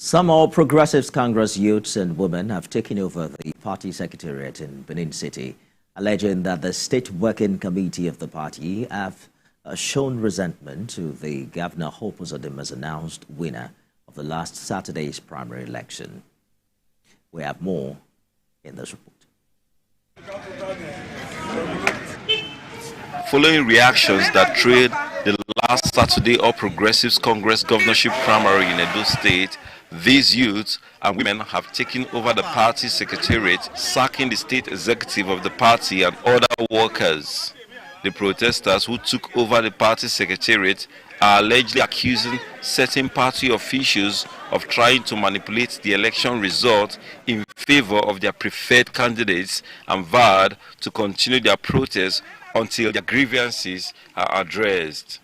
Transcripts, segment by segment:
Some All Progressives Congress youths and women have taken over the party secretariat in Benin City, alleging that the state working committee of the party have shown resentment to the Governor Hope Uzodinma's announced winner of the last Saturday's primary election. We have more in this report. Following reactions that trailed the last Saturday All Progressives Congress governorship primary in Edo State, these youths and women have taken over the party secretariat, sacking the state executive of the party and other workers. The protesters who took over the party secretariat are allegedly accusing certain party officials of trying to manipulate the election result in favor of their preferred candidates and vowed to continue their protests until their grievances are addressed.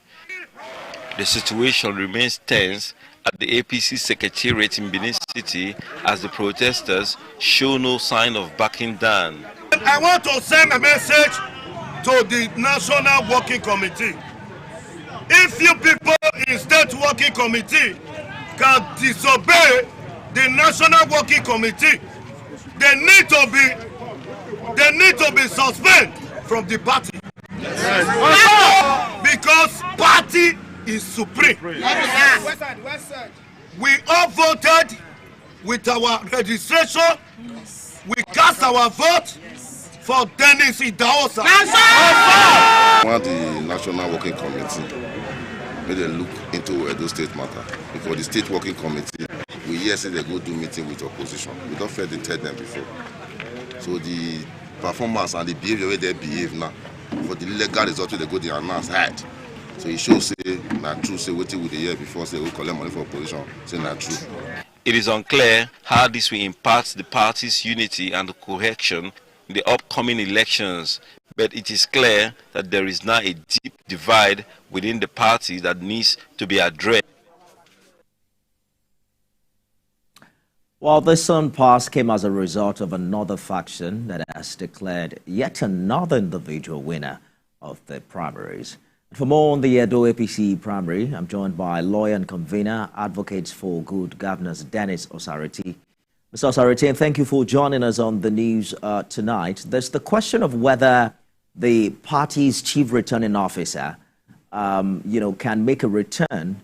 The situation remains tense at the APC Secretariat in Benin City as the protesters show no sign of backing down. I want to send a message to the National Working Committee. If you people in State Working Committee can disobey the National Working Committee, they need to be suspended from the party. Because party is supreme. We all voted with our registration. We cast our vote for Dennis Idahosa. I want the National Working Committee may they look into Edo State matter, because the State Working Committee, we hear say they go do meeting with opposition. We don't fair to tell them before. So the performance and the behavior where they behave now, for the legal result they go the announce hard. So it shows say not true, say what with the year before say we collect money for opposition, say not true. It is unclear how this will impact the party's unity and cohesion in the upcoming elections, but it is clear that there is now a deep divide within the party that needs to be addressed. Well, this impasse came as a result of another faction that has declared yet another individual winner of the primaries. For more on the Edo APC primary, I'm joined by lawyer and convener, Advocates for Good Governance, Dennis Osariti. Mr. Osariti, thank you for joining us on the news tonight. There's the question of whether the party's chief returning officer, can make a return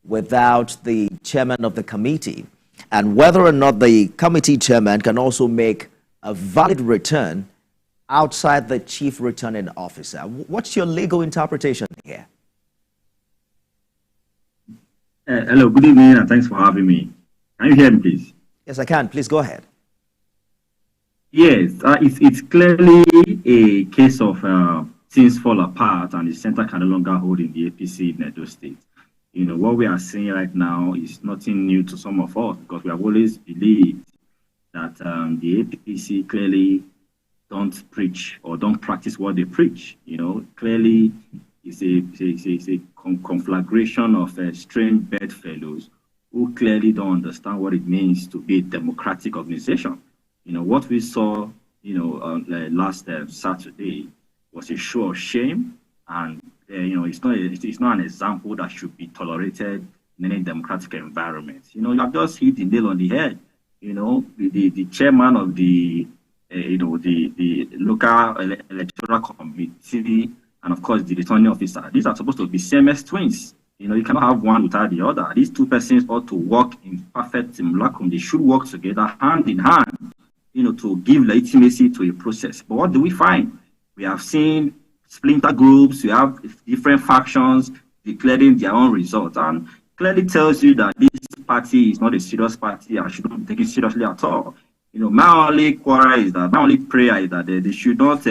without the chairman of the committee, and whether or not the committee chairman can also make a valid return outside the chief returning officer. What's your legal interpretation here? Hello, good evening, and thanks for having me. Can you hear me, please? Yes, I can. Please go ahead. Yes, it's clearly a case of things fall apart and the center can no longer hold in the APC in Edo State. What we are seeing right now is nothing new to some of us, because we have always believed that the APC clearly don't preach or don't practice what they preach. Clearly it's a conflagration of strange bedfellows who clearly don't understand what it means to be a democratic organization. What we saw, last Saturday was a show of shame, and it's not an example that should be tolerated in any democratic environment. You have just hit the nail on the head. The chairman of the local electoral committee, and of course the returning officer. These are supposed to be Siamese twins. You cannot have one without the other. These two persons ought to work in perfect simulacrum. They should work together hand in hand, to give legitimacy to a process. But what do we find? We have seen splinter groups. We have different factions declaring their own results, and clearly tells you that this party is not a serious party and should not be taken seriously at all. My only prayer is that they should not,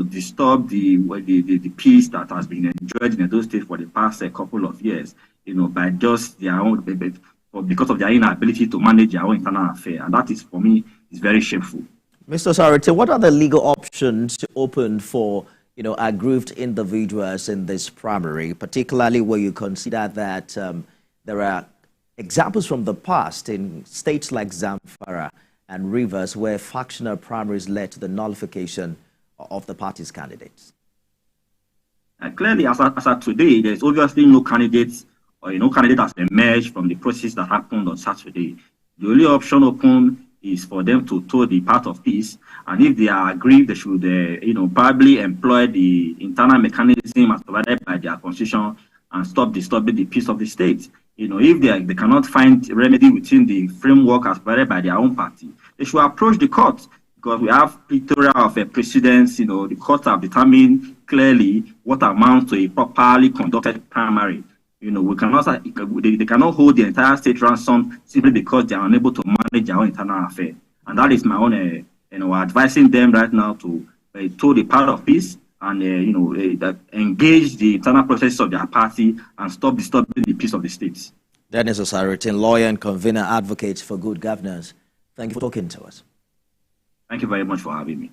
disturb the peace that has been enjoyed in those states for the past couple of years, by just their own, because of their inability to manage their own internal affair. And that is, for me, is very shameful. Mr. Osariti, what are the legal options open for, aggrieved individuals in this primary, particularly where you consider that there are examples from the past in states like Zamfara and Rivers where factional primaries led to the nullification of the party's candidates? Clearly, as of today, there's obviously no candidates or candidate has emerged from the process that happened on Saturday, the only option open is for them to toe the path of peace. And if they are aggrieved, they should, probably employ the internal mechanism as provided by their constitution and stop disturbing the peace of the state. If they cannot find remedy within the framework as provided by their own party, they should approach the court, because we have plethora of precedents. The courts have determined clearly what amounts to a properly conducted primary. We cannot, they cannot hold the entire state ransom simply because they are unable to manage their own internal affair. And that is my own, advising them right now to toe the path of peace and, engage the internal process of their party and stop disturbing the peace of the state. Dennis Osaritin, lawyer and convener advocate for good governance. Thank you for talking to us. Thank you very much for having me.